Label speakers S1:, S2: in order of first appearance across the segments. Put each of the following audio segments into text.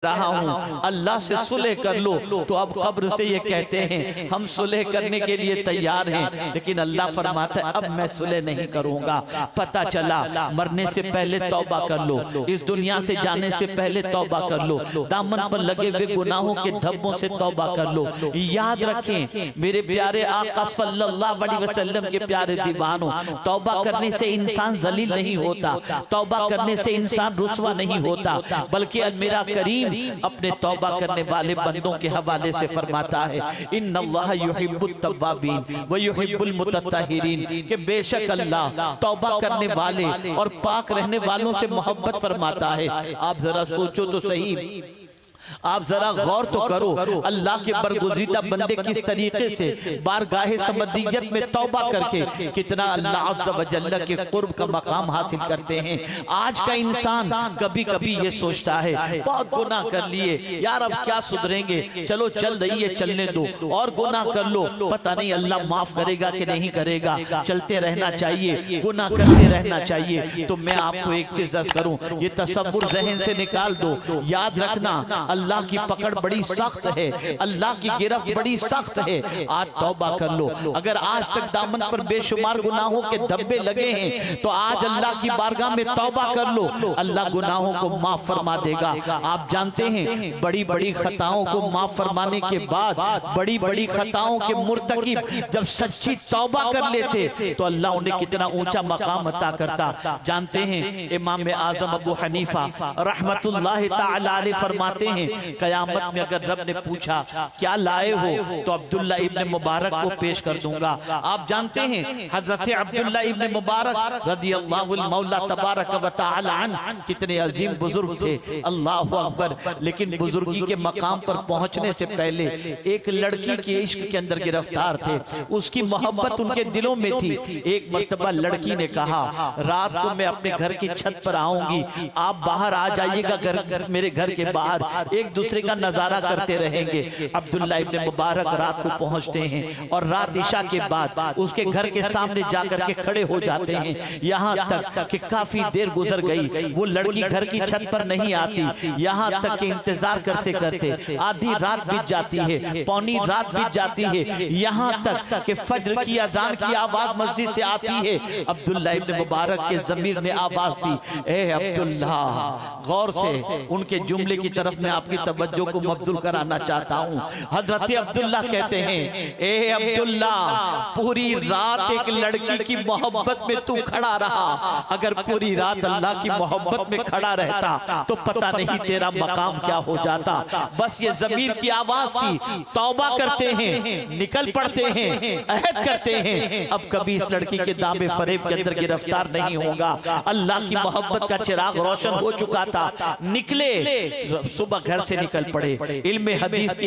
S1: رہا ہوں اللہ سے صلح کر لو، تو اب قبر سے یہ کہتے ہیں ہم صلح کرنے کے لیے تیار ہیں، لیکن اللہ فرماتا ہے اب میں صلح نہیں کروں گا۔ پتہ چلا مرنے سے پہلے توبہ کر لو، اس دنیا سے جانے سے پہلے توبہ کر لو، دامن پر لگے ہوئے گناہوں کے دھبوں سے توبہ کر لو۔ یاد رکھیں میرے پیارے آقا صلی اللہ علیہ وسلم کے پیارے دیوانوں، توبہ کرنے سے انسان ذلیل نہیں ہوتا، توبہ کرنے سے انسان رسوا نہیں ہوتا، بلکہ میرا کریم اپنے توبہ کرنے والے بندوں کے حوالے سے فرماتا ہے ان اللہ یحب التوابین ویحب المتطہرین، کہ بے شک اللہ توبہ کرنے والے اور پاک رہنے والوں سے محبت فرماتا ہے۔ آپ ذرا سوچو تو صحیح، آپ ذرا غور تو کرو، اللہ کے برگزیدہ بندے کس طریقے سے بارگاہ سمدیت میں توبہ کر کے کتنا اللہ عز و جل کے قرب کا مقام حاصل کرتے ہیں۔ آج کا انسان کبھی کبھی یہ سوچتا ہے بہت گناہ کر لیے یار اب کیا سدھریں گے، چلو چل رہی ہے چلنے دو، اور گناہ کر لو پتہ نہیں اللہ معاف کرے گا کہ نہیں کرے گا، چلتے رہنا چاہیے، گناہ کرتے رہنا چاہیے۔ تو میں آپ کو ایک چیز عرض کروں، یہ تصور ذہن سے نکال دو، یاد رکھنا اللہ کی پکڑ بڑی سخت ہے، اللہ کی گرفت بڑی سخت ہے۔ آج توبہ کر لو، اگر آج تک دامن پر بے شمار گناہوں کے دھبے لگے ہیں تو آج اللہ کی بارگاہ میں توبہ کر لو، اللہ گناہوں کو معاف فرما دے گا۔ آپ جانتے ہیں بڑی بڑی خطاؤں کو معاف فرمانے کے بعد بڑی بڑی خطاؤں کے مرتکب جب سچی توبہ کر لیتے تو اللہ انہیں کتنا اونچا مقام عطا کرتا۔ جانتے ہیں امام اعظم ابو حنیفہ رحمت اللہ تعالی علیہ فرماتے ہیں قیامت میں اگر رب نے پوچھا کیا لائے ہو تو عبداللہ ابن مبارک کو پیش کر دوں گا۔ آپ جانتے ہیں حضرت عبداللہ ابن مبارک رضی اللہ المولا تبارک و تعالی عنہ کتنے عظیم بزرگ تھے، اللہ اکبر، لیکن بزرگی کے مقام پر پہنچنے سے پہلے ایک لڑکی کے عشق کے اندر گرفتار تھے، اس کی محبت ان کے دلوں میں تھی۔ ایک مرتبہ لڑکی نے کہا رات کو میں اپنے گھر کی چھت پر آؤں گی، آپ باہر آ جائیے گا میرے گھر کے باہر، ایک دوسرے کا نظارہ کرتے رہیں گے۔ عبداللہ ابن مبارک رات کو پہنچتے ہیں اور رات عشاء کے بعد اس کے گھر کے سامنے جا کر کے کھڑے ہو جاتے ہیں، یہاں تک کہ کافی دیر گزر گئی، وہ لڑکی گھر کی چھت پر نہیں آتی، یہاں تک کہ انتظار کرتے کرتے آدھی رات بیت جاتی ہے، پونی رات بیت جاتی ہے، یہاں تک کہ فجر کی اذان کی آواز مسجد سے آتی ہے۔ عبداللہ ابن مبارک کے ضمیر نے آواز دی اے عبداللہ، غور سے ان کے جملے کی طرف میں آپ کی توجہ کو مبذول کرانا چاہتا ہوں۔ حضرت عبداللہ کہتے ہیں اے عبداللہ، پوری رات ایک لڑکی کی محبت میں تو کھڑا رہا، اگر پوری رات اللہ کی محبت میں کھڑا رہتا تو پتہ نہیں تیرا مقام کیا ہو جاتا۔ بس یہ ضمیر کی آواز تھی، توبہ کرتے ہیں، نکل پڑتے ہیں، عہد کرتے ہیں اب کبھی اس لڑکی کے دامے فریب کے اندر گرفتار نہیں ہوگا۔ اللہ کی محبت کا چراغ روشن ہو چکا تھا، نکلے، صبح گھر سے نکل پڑے، علم حدیث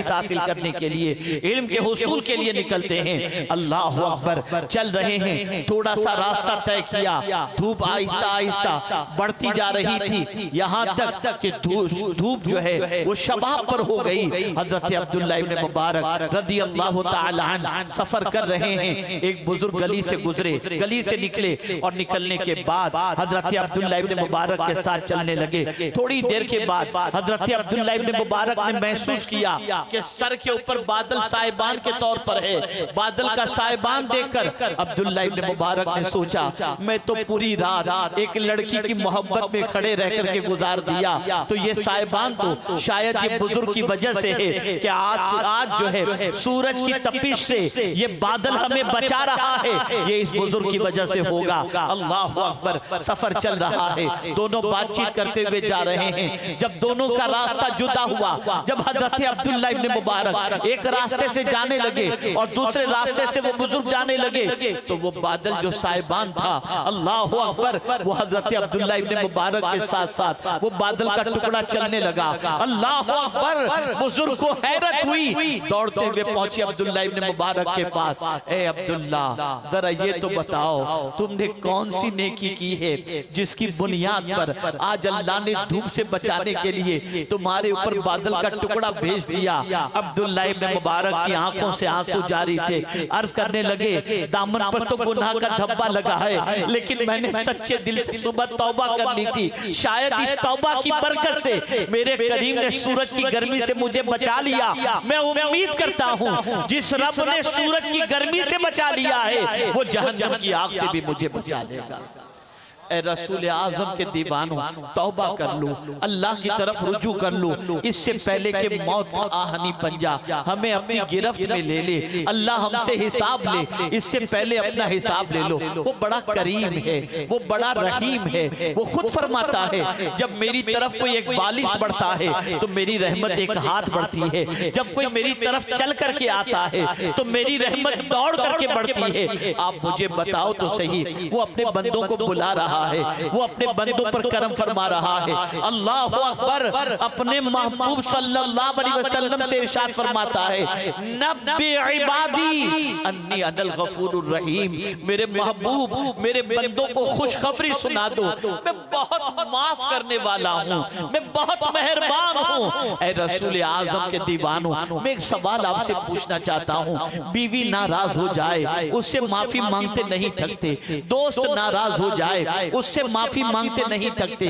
S1: حاصل کرنے کے لیے، علم کے حصول کے لیے نکلتے ہیں۔ اللہ اکبر، چل رہے ہیں، تھوڑا سا راستہ طے کیا، دھوپ آہستہ آہستہ بڑھتی جا رہی تھی، یہاں تک کہ دھوپ جو ہے وہ شباب پر ہو گئی۔ حضرت عبداللہ ابن مبارک رضی اللہ تعالی عنہ سفر کر رہے ہیں، ایک بزرگ گلی سے گزرے، گلی سے نکلے اور نکلنے کے بعد حضرت عبداللہ ابن مبارک کے ساتھ چلنے لگے۔ تھوڑی دیر کے بعد حضرت عبداللہ ابن مبارک نے محسوس کیا کہ سر کے اوپر بادل سائبان کے طور پر ہے۔ بادل کا سائبان دیکھ کر عبداللہ ابن مبارک نے سوچا میں تو پوری رات ایک لڑکی کی محبت میں کھڑے رہ کر کے گزار دیا، تو یہ سائبان تو شاید یہ بزرگ کی وجہ سے ہے کہ آج جو ہے سورج کی تپش سے یہ بادل ہمیں بچا رہا ہے، یہ اس بزرگ کی وجہ سے ہوگا۔ اللہ اکبر، سفر چل رہا ہے، دونوں بات چیت کرتے ہوئے جا رہے ہیں۔ جب دونوں کا راستہ جدا ہوا، جب حضرت عبداللہ ابن مبارک ایک راستے سے جانے لگے اور دوسرے راستے سے وہ بزرگ جانے لگے تو وہ بادل جو سائبان تھا، اللہ اکبر، وہ حضرت عبداللہ ابن مبارک کے ساتھ ساتھ وہ بادل کا ٹکڑا چلنے لگا۔ اللہ اکبر، بزرگ کو حیرت ہوئی، دوڑتے ہوئے پہنچے عبداللہ ابن مبارک کے پاس۔ اے عبداللہ، ذرا یہ تو بتاؤ تم نے کون سی نیکی کی ہے جس کی بنیاد پر آج اللہ نے دھوپ سے بچانے کے لیے لیے تمہارے اوپر بادل کا ٹکڑا بھیج دیا۔ عبداللہ ابن مبارک کی آنکھوں سے آنسو جاری تھے، عرض کرنے لگے دامن پر تو گناہ کا دھبا لگا ہے، لیکن میں نے سچے دل سے صبح توبہ کر لی تھی، شاید اس توبہ کی برکت سے میرے کریم نے سورج کی گرمی سے مجھے بچا لیا۔ میں امید کرتا ہوں جس رب نے سورج کی گرمی سے بچا لیا ہے وہ جہنم کی آگ سے بھی مجھے بچا لے گا۔ اے رسول اعظم کے دیوانوں، توبہ کر لو، اللہ کی طرف رجوع کر لو، اس سے پہلے کہ موت کا آہنی پنجہ ہمیں اپنی گرفت میں لے لے، اللہ ہم سے حساب لے، اس سے پہلے اپنا حساب لے لو۔ وہ بڑا کریم ہے، وہ بڑا رحیم ہے، وہ خود فرماتا ہے جب میری طرف کوئی ایک بالش بڑھتا ہے تو میری رحمت ایک ہاتھ بڑھتی ہے، جب کوئی میری طرف چل کر کے آتا ہے تو میری رحمت دوڑ کر کے بڑھتی ہے۔ آپ مجھے بتاؤ تو صحیح، وہ اپنے بندوں کو بلا رہا ہے، وہ اپنے بندوں پر کرم فرما رہا ہے۔ اللہ اکبر، اپنے محبوب صلی اللہ علیہ وسلم سے ارشاد فرماتا ہے نبی عبادی انی انا الغفور الرحیم، میرے محبوب میرے بندوں کو خوشخبری سنا دو، میں بہت معاف کرنے والا ہوں، میں بہت مہربان ہوں۔ اے رسول اعظم کے دیوانوں، میں ایک سوال آپ سے پوچھنا چاہتا ہوں، بیوی ناراض ہو جائے اس سے معافی مانگتے نہیں تھکتے، دوست ناراض ہو جائے اس سے معافی مانگتے نہیں تھکتے،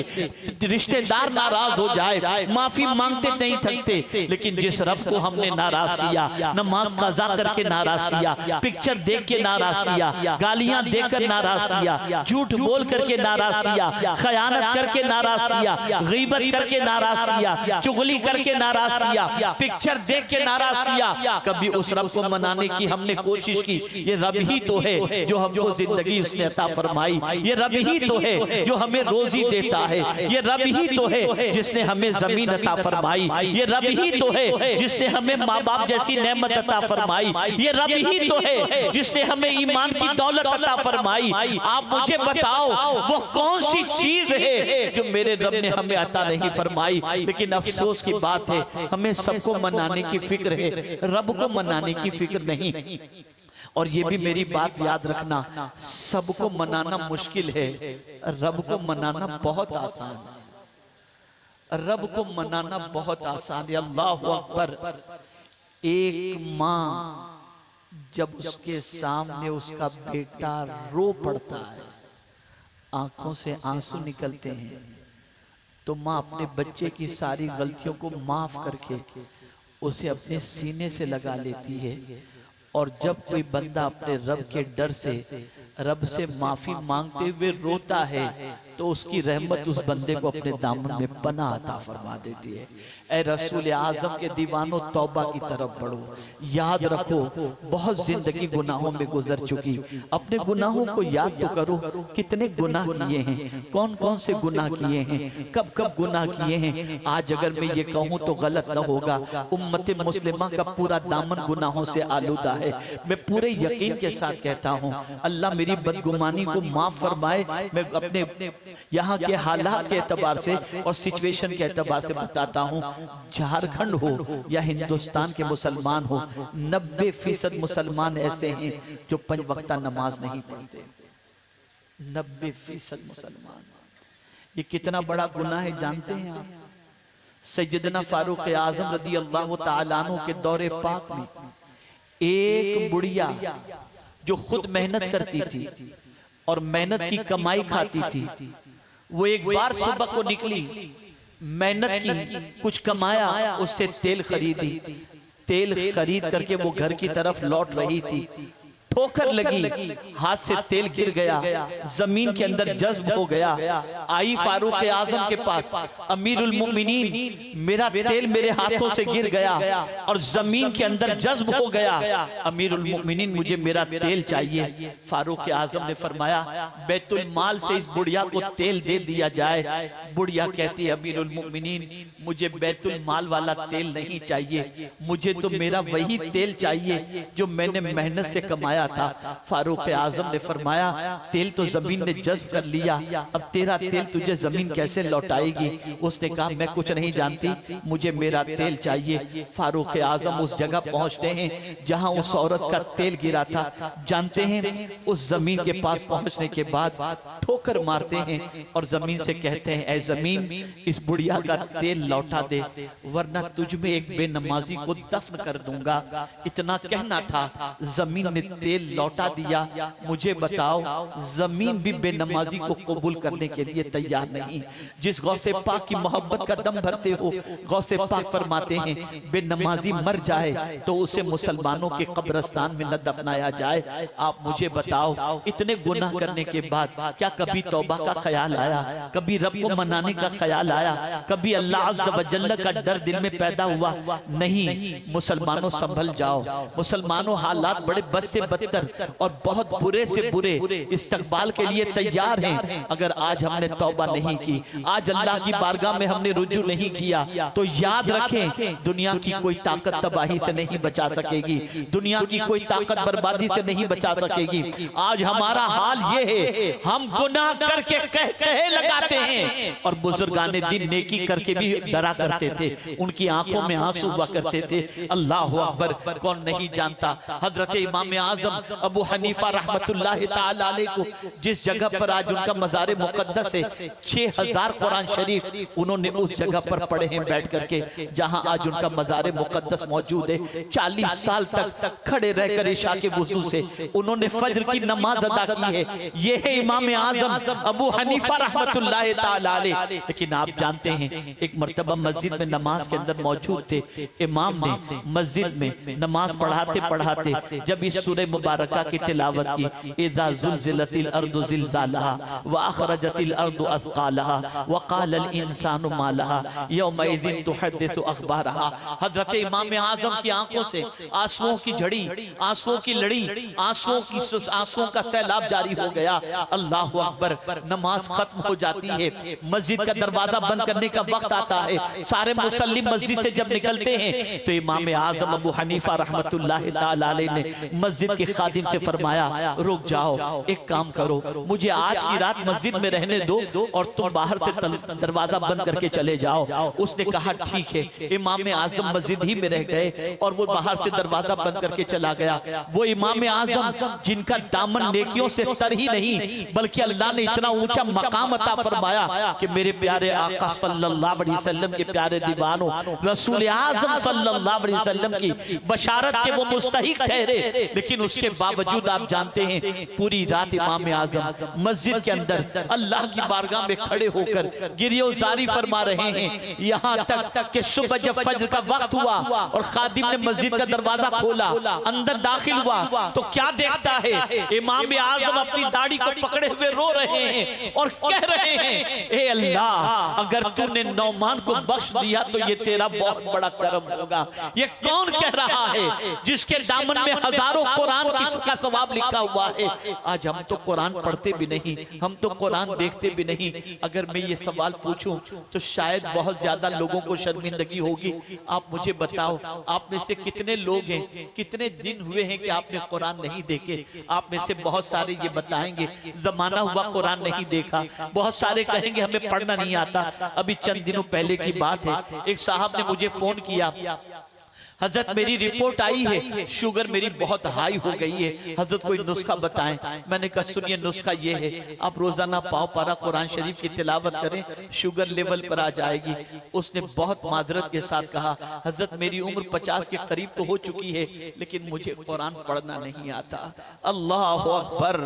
S1: رشتہ دار ناراض ہو جائے معافی مانگتے نہیں تھکتے، لیکن جس رب کو ہم نے ناراض کیا، نماز قضا کر کے ناراض کیا، پکچر دیکھ کے ناراض کیا، گالیاں دے کر ناراض کیا، جھوٹ بول کر کے ناراض کیا، خیانت کر کے ناراض کیا، غیبت کر کے ناراض کیا، چغلی کر کے ناراض کیا، پکچر دیکھ کے ناراض کیا، کبھی اس رب کو منانے کی ہم نے کوشش کی؟ یہ رب ہی تو ہے جو ہم کو زندگی اس نے عطا فرمائی، یہ رب ہی تو ہے جو ہمیں روزی دیتا ہے، یہ رب ہی تو ہے جس نے ہمیں زمین عطا فرمائی، یہ رب ہی تو ہے جس نے ہمیں ماں باپ جیسی نعمت عطا فرمائی، یہ رب ہی تو ہے جس نے ہمیں ایمان کی دولت عطا فرمائی۔ آپ مجھے بتاؤ وہ کون سی چیز ہے جو میرے رب نے ہمیں عطا نہیں فرمائی؟ لیکن افسوس کی بات ہے ہمیں سب کو منانے کی فکر ہے، رب کو منانے کی فکر نہیں۔ اور یہ بھی میری بات یاد رکھنا، سب کو منانا مشکل ہے، رب کو منانا بہت آسان ہے، رب کو منانا بہت آسان ہے۔ اللہ اکبر، ایک ماں جب اس کے سامنے اس کا بیٹا رو پڑتا ہے، آنکھوں سے آنسو نکلتے ہیں، تو ماں اپنے بچے کی ساری غلطیوں کو معاف کر کے اسے اپنے سینے سے لگا لیتی ہے، اور جب کوئی بندہ اپنے رب کے ڈر سے رب سے معافی مانگتے ہوئے روتا ہے تو اس کی رحمت اس بندے کو اپنے دامن میں پناہ عطا فرما دیتی ہے۔ اے رسول اعظم کے دیوانوں، توبہ کی طرف بڑھو، یاد رکھو بہت زندگی گناہوں میں گزر چکی، اپنے گناہوں کو یاد تو کرو، کتنے گناہ کیے ہیں، کون کون سے گناہ کیے ہیں، کب کب گناہ کیے ہیں۔ آج اگر میں یہ کہوں تو غلط نہ ہوگا، امت مسلمہ کا پورا دامن گناہوں سے آلودہ ہے۔ میں پورے یقین کے ساتھ کہتا ہوں اللہ میری بدگمانی کو معاف فرمائے۔ میں اپنے یہاں کے حالات کے اعتبار سے اور سچویشن کے اعتبار سے بتاتا ہوں، جھارکھنڈ ہو یا ہندوستان کے مسلمان ہو، 90% مسلمان ایسے ہیں جو 5 وقتہ نماز نہیں پڑھتے، 90% مسلمان۔ یہ کتنا بڑا گناہ ہے جانتے ہیں آپ؟ سیدنا فاروق اعظم رضی اللہ تعالیٰ عنہ کے دور پاک میں ایک بڑیا جو خود محنت کرتی تھی اور محنت کی کمائی کھاتی تھی، وہ ایک بار صبح کو نکلی، محنت کی، کچھ کمایا، اس سے تیل خریدی، تیل خرید کر کے وہ گھر کی طرف لوٹ رہی تھی، ٹھوکر لگی، ہاتھ سے تیل گر گیا، زمین کے اندر جذب ہو گیا، آئی فاروق اعظم کے پاس، امیر المؤمنین میرا تیل میرے ہاتھوں سے گر گیا اور زمین کے اندر جذب ہو گیا، امیر المؤمنین مجھے میرا تیل چاہیے۔ فاروق اعظم نے فرمایا بیت المال سے اس بڑیا کو تیل دے دیا جائے۔ بڑیا کہتی ہے امیر المؤمنین مجھے بیت المال والا تیل نہیں چاہیے، مجھے تو میرا وہی تیل چاہیے جو میں نے محنت سے کمایا تھا۔ فاروق اعظم نے فرمایا تیل تو زمین نے جذب کر لیا، اب تیرا تیل تجھے زمین کیسے لوٹائے گی؟ اس نے کہا میں کچھ نہیں جانتی، مجھے میرا تیل چاہیے۔ فاروق اعظم اس جگہ پہنچتے ہیں جہاں اس عورت کا تیل گرا تھا۔ جانتے ہیں اس زمین کے پاس پہنچنے کے بعد ٹھوکر مارتے ہیں اور زمین سے کہتے ہیں اے زمین اس بڑھیا کا تیل لوٹا دے ورنہ تجھ میں ایک بے نمازی کو دفن کر دوں گا۔ اتنا کہنا تھا، زمین نے تیل لوٹا دیا۔ مجھے بتاؤ زمین بھی بے نمازی کو قبول کرنے کے لیے تیار نہیں۔ جس غوث پاک کی محبت کا دم بھرتے ہو، غوث پاک فرماتے ہیں بے نمازی مر جائے تو اسے مسلمانوں کے قبرستان میں نہ دفنایا جائے۔ آپ مجھے بتاؤ اتنے گناہ کرنے کے بعد کیا کبھی توبہ کا خیال آیا؟ کبھی رب کو منانے کا خیال آیا؟ کبھی اللہ عز و جل کا ڈر دل میں پیدا ہوا؟ نہیں۔ مسلمانوں سنبھل جاؤ، مسلمانوں حالات بڑے بد سے بدتر اور بہت برے سے برے استقبال کے لیے تیار ہیں۔ اگر آج ہم نے توبہ نہیں کی، آج اللہ کی بارگاہ میں ہم نے رجوع نہیں کیا تو یاد رکھیں دنیا کی کوئی طاقت تباہی سے نہیں بچا سکے گی، دنیا کی کوئی طاقت بربادی سے نہیں بچا سکے گی۔ آج ہمارا حال یہ ہے ہم گناہ کر کے کہے لگاتے ہیں اور بزرگان دین نیکی کر کے بھی ڈرا کرتے تھے، ان کی آنکھوں میں آنسو ہوا کرتے تھے۔ اللہ اکبر، کون نہیں جانتا حضرت امام اعظم ابو حنیفہ رحمت اللہ تعالی علیہ کو جس جگہ پر آج ان کا مزار مقدس ہے 6000 قرآن شریف انہوں نے اس جگہ پر پڑھے ہیں بیٹھ کر کے جہاں آج ان کا مزار مقدس موجود ہے۔ 40 سال تک کھڑے رہ کر عشاء کے وضو سے انہوں نے فجر کی نماز ادا کی ہے۔ یہ ہے امام اعظم ابو حنیفہ رحمت اللہ تعالی علیہ۔ لیکن آپ جانتے ہیں ایک مرتبہ مسجد میں نماز کے اندر موجود تھے، امام نے مسجد میں نماز پڑھاتے پڑھاتے جب اس سورہ مبارکہ کی تلاوت کی اذا زلزلت الارض زلزالها واخرجت الارض اثقالها وقال الانسان ما لها يومئذ تحدث اخبارها، حضرت امام اعظم کی آنکھوں سے آنسوؤں کی جھڑی، آنسوؤں کی لڑی، آنسوؤں کا سیلاب جاری ہو گیا۔ اللہ اکبر، نماز ختم ہو جاتی ہے، مسجد کا دروازہ بند کرنے کا وقت آتا ہے، سارے مصلی مسجد سے جب نکلتے ہیں تو امام اعظم ابو حنیفہ رحمت اللہ تعالی علیہ نے مسجد کے خادم سے فرمایا رک جاؤ، ایک کام کرو، مجھے آج کی رات مسجد میں رہنے دو اور تم باہر سے دروازہ بند کر کے چلے جاؤ۔ اس نے کہا ٹھیک ہے۔ امام اعظم مسجد ہی میں رہ گئے اور وہ باہر سے دروازہ بند کر کے چلا گیا۔ وہ امام اعظم جن کا دامن نیکیوں سے تر ہی نہیں بلکہ اللہ نے اتنا اونچا مقام عطا فرمایا کہ میرے پیارے آقا صلی اللہ علیہ وسلم کے پیارے دیوانوں، رسول اعظم صلی اللہ علیہ وسلم کی بشارت کے وہ مستحق ٹھہرے، لیکن اس کے باوجود آپ جانتے ہیں پوری رات امام اعظم مسجد کے اندر اللہ کی بارگاہ میں کھڑے ہو کر گریہ و زاری فرما رہے ہیں، یہاں تک کہ صبح جب فجر کا وقت ہوا اور خادم نے مسجد کا دروازہ کھولا، اندر داخل ہوا تو کیا دیکھتا ہے؟ امام اعظم اپنی داڑھی کو پکڑے ہوئے رو رہے ہیں اور کہہ رہے ہیں اے اللہ اگر تو نے نعمان کو بخش دیا تو یہ تیرا بہت بڑا کرم ہوگا۔ یہ کون کہہ رہا ہے جس کے دامن میں ہزاروں قرآن کا ثواب لکھا ہوا ہے؟ آج ہم تو قرآن پڑھتے بھی نہیں، ہم تو قرآن دیکھتے بھی نہیں۔ اگر میں یہ سوال پوچھوں تو شاید بہت زیادہ لوگوں کو شرمندگی ہوگی۔ آپ مجھے بتاؤ آپ میں سے کتنے لوگ ہیں، کتنے دن ہوئے ہیں کہ آپ نے قرآن نہیں دیکھے؟ آپ میں سے بہت سارے یہ بتائیں گے زمانہ ہوا قرآن نہیں دیکھا، بہت سارے کہیں گے ہمیں پڑھنا نہیں آتا۔ ابھی چند دنوں پہلے کی بات ہے، ایک صاحب نے مجھے فون کیا، حضرت میری رپورٹ آئی ہے، شوگر میری بہت ہائی ہو گئی ہے، حضرت کوئی نسخہ بتائیں۔ میں نے کہا سنیے نسخہ یہ ہے، آپ روزانہ پاؤ پارا قرآن شریف کی تلاوت کریں، شوگر لیول پر آ جائے گی۔ اس نے بہت معذرت کے ساتھ کہا حضرت میری عمر 50 کے قریب تو ہو چکی ہے لیکن مجھے قرآن پڑھنا نہیں آتا۔ اللہ اکبر،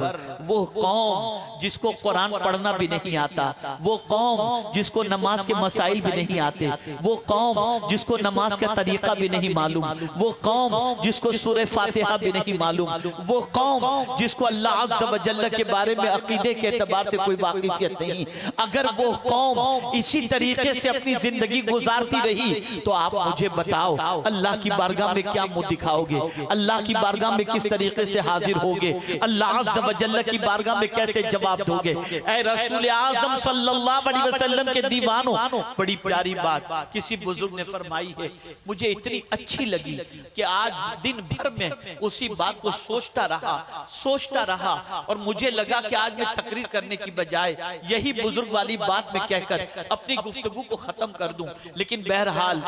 S1: وہ قوم جس کو قرآن پڑھنا بھی نہیں آتا، وہ قوم جس کو نماز کے مسائل بھی نہیں آتے، وہ قوم جس کو نماز کا طریقہ بھی نہیں معلوم، وہ قوم جس کو سورہ فاتحہ بھی نہیں معلوم، وہ قوم جس کو اللہ عز و جل کے بارے میں عقیدے کے اعتبار سے کوئی واقفیت نہیں، اگر وہ قوم اسی طریقے سے اپنی زندگی گزارتی رہی تو آپ مجھے بتاؤ اللہ کی بارگاہ میں کیا منہ دکھاؤ گے؟ اللہ کی بارگاہ میں کس طریقے سے حاضر ہوگے؟ اللہ عز و جل کی بارگاہ میں کیسے جواب دو گے؟ اے رسول اعظم صلی اللہ علیہ وسلم کے دیوانوں، بڑی پیاری بات کسی بزرگ نے فرمائی ہے، مجھے اتنی اچھی اچھی لگی کہ آج دن بھر میں اسی بات کو سوچتا رہا اور مجھے لگا کہ آج میں تقریر کرنے کی بجائے یہی بزرگ والی بات میں کہہ کر اپنی گفتگو کو ختم کر دوں، لیکن بہرحال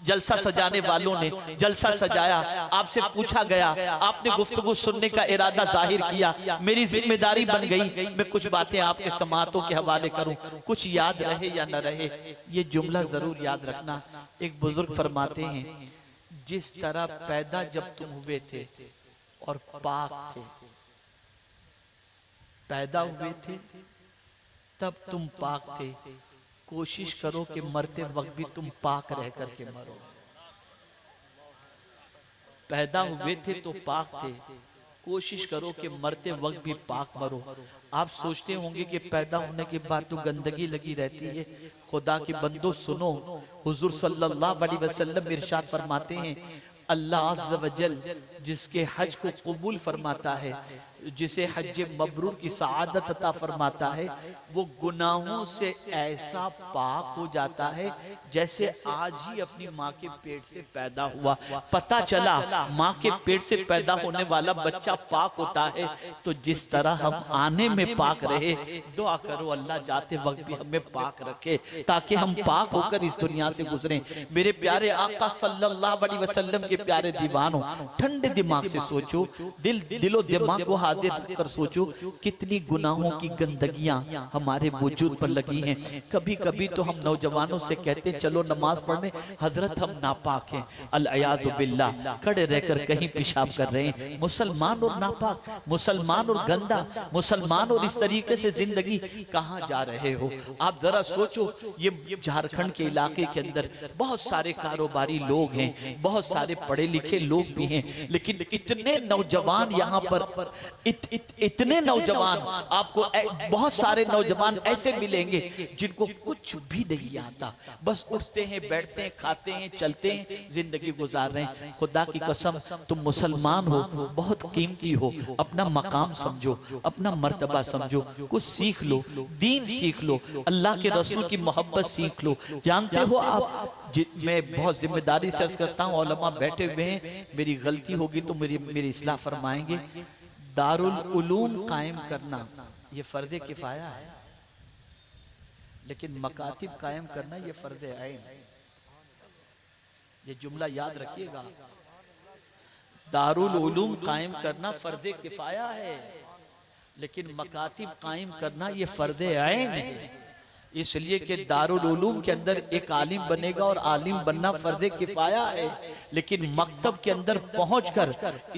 S1: جلسہ سجانے والوں نے جلسہ سجایا، آپ سے پوچھا گیا، آپ نے گفتگو سننے کا ارادہ ظاہر کیا، میری ذمہ داری بن گئی میں کچھ باتیں آپ کے سماعتوں کے حوالے کروں، کچھ یاد رہے یا نہ رہے یہ جملہ ضرور یاد رکھنا۔ ایک بزرگ فرماتے ہیں جس طرح پیدا جب تم ہوئے تھے اور پاک تھے، پیدا ہوئے تھے تب تم پاک تھے، کوشش کرو کہ مرتے وقت بھی تم پاک رہ کر کے مرو۔ پیدا ہوئے تھے تو پاک تھے، کوشش کرو کہ مرتے وقت بھی پاک مرو۔ آپ سوچتے ہوں گے کہ پیدا ہونے کے بعد تو گندگی لگی رہتی ہے، خدا کے بندو سنو، حضور صلی اللہ علیہ وسلم ارشاد فرماتے ہیں اللہ عز و جل جس کے حج کو قبول فرماتا ہے، جسے حج مبرور کی سعادت عطا فرماتا ہے، وہ گناہوں سے ایسا پاک ہو جاتا ہے جیسے آج ہی اپنی ماں کے پیٹ سے پیدا ہوا۔ پتہ چلا ماں کے پیٹ سے پیدا ہونے والا بچہ پاک ہوتا ہے، تو جس طرح ہم آنے میں پاک رہے، دعا کرو اللہ جاتے وقت بھی ہمیں پاک رکھے تاکہ ہم پاک ہو کر اس دنیا سے گزریں۔ میرے پیارے آقا صلی اللہ علیہ وسلم کے پیارے دیوانوں، ٹھنڈے دماغ سے سوچو، دل و دماغ کو حاضر کر سوچو کتنی گناہوں کی گندگیاں ہمارے وجود پر لگی ہیں۔ کبھی کبھی تو ہم نوجوانوں سے کہتے ہیں چلو نماز پڑھنے، حضرت ہم ناپاک ہیں، العیاذ باللہ، کھڑے رہ کر کہیں پیشاب کر رہے ہیں۔ مسلمان اور ناپاک، مسلمان اور گندا، مسلمان اور اس طریقے سے زندگی کہاں جا رہے ہو؟ آپ ذرا سوچو، یہ جھارکھنڈ کے علاقے کے اندر بہت سارے کاروباری لوگ ہیں، بہت سارے پڑھے لکھے لوگ بھی ہیں، لیکن اتنے نوجوان یہاں پر اتنے نوجوان آپ کو بہت سارے نوجوان ایسے ملیں گے جن کو کچھ بھی نہیں آتا، بس اٹھتے ہیں بیٹھتے ہیں کھاتے ہیں چلتے ہیں زندگی گزار رہے ہیں۔ خدا کی قسم تم مسلمان ہو، بہت قیمتی ہو، اپنا مقام سمجھو، اپنا مرتبہ سمجھو، کچھ سیکھ لو، دین سیکھ لو، اللہ کے رسول کی محبت سیکھ لو۔ جانتے ہو آپ، میں بہت ذمہ داری سے عرض کرتا ہوں، علماء بیٹھے ہوئے ہیں، میری غلطی ہوگی تو میری اصلاح فرمائیں گے۔ دارالعلوم قائم کرنا یہ فرض کفایہ ہے، لیکن مکاتب قائم کرنا یہ فرض عین ہے۔ یہ جملہ یاد رکھیے گا، دارالعلوم قائم کرنا فرض کفایہ ہے، لیکن مکاتب قائم کرنا یہ فرض عین ہے۔ اس لیے کہ دارالعلوم کے اندر ایک عالم بنے گا اور عالم بننا فرض کفایہ ہے، لیکن مکتب کے اندر پہنچ کر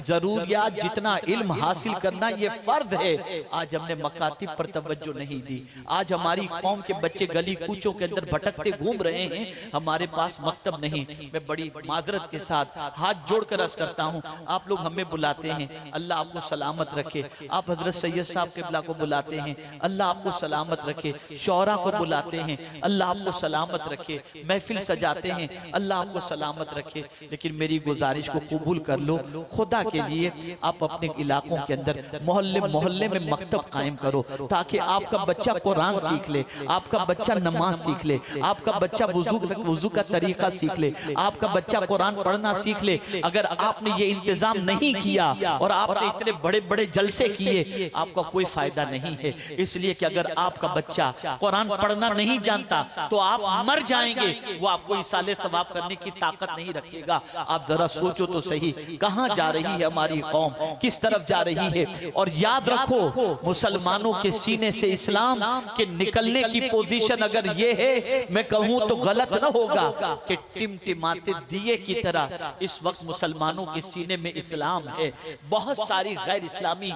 S1: ضروریات جتنا علم حاصل کرنا یہ فرض ہے۔ آج ہم نے مکاتب پر توجہ نہیں دی، آج ہماری قوم کے بچے گلی کوچوں کے اندر بھٹکتے گھوم رہے ہیں، ہمارے پاس مکتب نہیں۔ میں بڑی معذرت کے ساتھ ہاتھ جوڑ کر عرض کرتا ہوں، آپ لوگ ہمیں بلاتے ہیں، اللہ آپ کو سلامت رکھے، آپ حضرت سید صاحب قبلہ کو بلاتے ہیں، اللہ آپ کو سلامت رکھے، شعراء کو بلاتے ہیں، اللہ آپ کو سلامت رکھے، محفل سجاتے ہیں، اللہ آپ کو سلامت رکھے، لیکن میری گزارش کو قبول کر لو، خدا کے لیے آپ اپنے علاقوں کے اندر محلے میں مکتب قائم کرو، تاکہ آپ کا بچہ قرآن سیکھ لے، آپ کا بچہ نماز سیکھ لے، آپ کا بچہ وضو کا طریقہ سیکھ لے، آپ کا بچہ قرآن پڑھنا سیکھ لے۔ اگر آپ نے یہ انتظام نہیں کیا اور آپ نے اتنے بڑے بڑے جلسے کیے، آپ کا کوئی فائدہ نہیں ہے، اس لیے کہ اگر آپ کا بچہ قرآن پڑھنا نہیں جانتا تو آپ مر جائیں گے، وہ آپ کو ایصال ثواب کرنے کی طاقت نہیں رکھے گا۔ آپ ذرا سوچو تو صحیح، کہاں جا رہی ہے ہماری قوم، کس طرف جا رہی ہے؟ اور یاد رکھو، مسلمانوں کے سینے سے اسلام کے نکلنے کی پوزیشن اگر یہ ہے، میں کہوں تو غلط نہ ہوگا کہ ٹمٹماتے دیے کی طرح اس وقت مسلمانوں کے سینے میں اسلام ہے۔ بہت ساری غیر اسلامی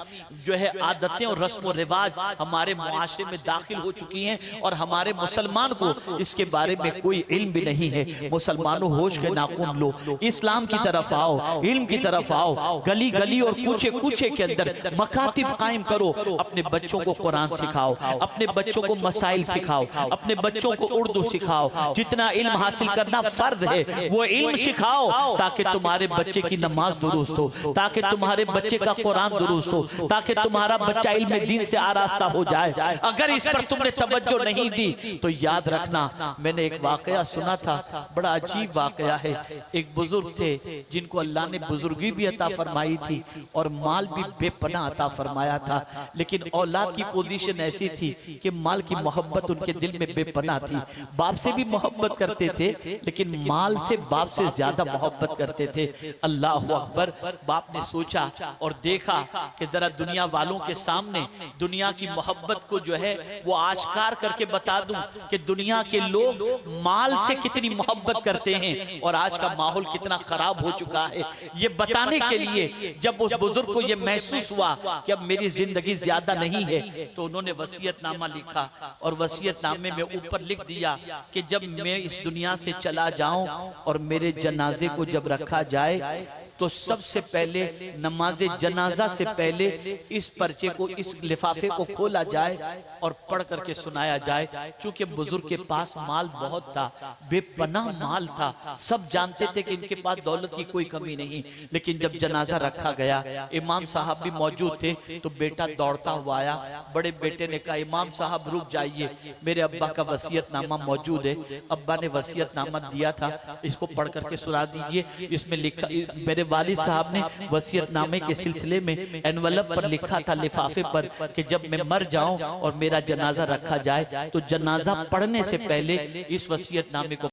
S1: جو ہے عادتیں اور رسم و رواج ہمارے معاشرے میں داخل ہو چکی ہیں، اور ہمارے مسلمان کو اس کے بارے میں کوئی علم بھی نہیں ہے۔ مسلمانوں ہوش کے ناخن لو، اسلام کی طرف آؤ، علم کی طرف آؤ، گلی گلی اور کوچے کوچے کے اندر مکاتب قائم کرو، اپنے بچوں کو قرآن سکھاؤ، اپنے بچوں کو مسائل سکھاؤ، اپنے بچوں کو اردو سکھاؤ، جتنا علم حاصل کرنا فرض ہے وہ علم سکھاؤ، تاکہ تمہارے بچے کی نماز درست ہو، تاکہ تمہارے بچے کا قرآن درست ہو، تاکہ تمہارا بچہ علم دین سے آراستہ ہو جائے۔ اگر اس پر تم نے توجہ نہیں دی تو یاد رکھنا میں نے ایک واقعہ سنا تھا، بڑا عجیب واقعہ ہے۔ ایک بزرگ تھے جن کو اللہ نے بزرگی بھی عطا فرمائی تھی اور مال بھی بے پناہ عطا فرمایا تھا، لیکن اولاد کی پوزیشن ایسی تھی کہ مال کی محبت ان کے دل میں بے پناہ تھی۔ باپ سے بھی محبت کرتے تھے لیکن مال سے باپ سے زیادہ محبت کرتے تھے۔ اللہ اکبر۔ باپ نے سوچا اور دیکھا کہ ذرا دنیا والوں کے سامنے دنیا کی محبت کو جو ہے وہ آشکار کر کے بتا دوں کہ دنیا کے لوگ مال سے کتنی محبت کرتے ہیں اور آج کا ماحول کتنا خراب ہو چکا ہے۔ یہ بتانے کے لیے جب اس بزرگ کو یہ محسوس ہوا کہ اب میری زندگی زیادہ نہیں ہے تو انہوں نے وصیت نامہ لکھا اور وصیت نامے میں اوپر لکھ دیا کہ جب میں اس دنیا سے چلا جاؤں اور میرے جنازے کو جب رکھا جائے تو سب سے پہلے نماز جنازہ سے پہلے اس پرچے کو، اس لفافے کو کھولا جائے اور پڑھ کر کے سنایا جائے۔ چونکہ بزرگ کے پاس مال بہت تھا، بے پناہ مال تھا، سب جانتے تھے کہ ان کے پاس دولت کی کوئی کمی نہیں، لیکن جب جنازہ رکھا گیا امام صاحب بھی موجود تھے تو بیٹا دوڑتا ہوا آیا۔ بڑے بیٹے نے کہا امام صاحب رک جائیے، میرے ابا کا وصیت نامہ موجود ہے، ابا نے وصیت نامہ دیا تھا، اس کو پڑھ کر کے سنا دیجئے۔ اس میں لکھا، میرے والد صاحب نے وصیت نامے کے سلسلے میں انویلپ پر لکھا تھا، لفافے پر، کہ جب میں مر جاؤں اور میرا جنازہ رکھا جائے تو جنازہ پڑھنے سے پہلے اس وصیت نامے کو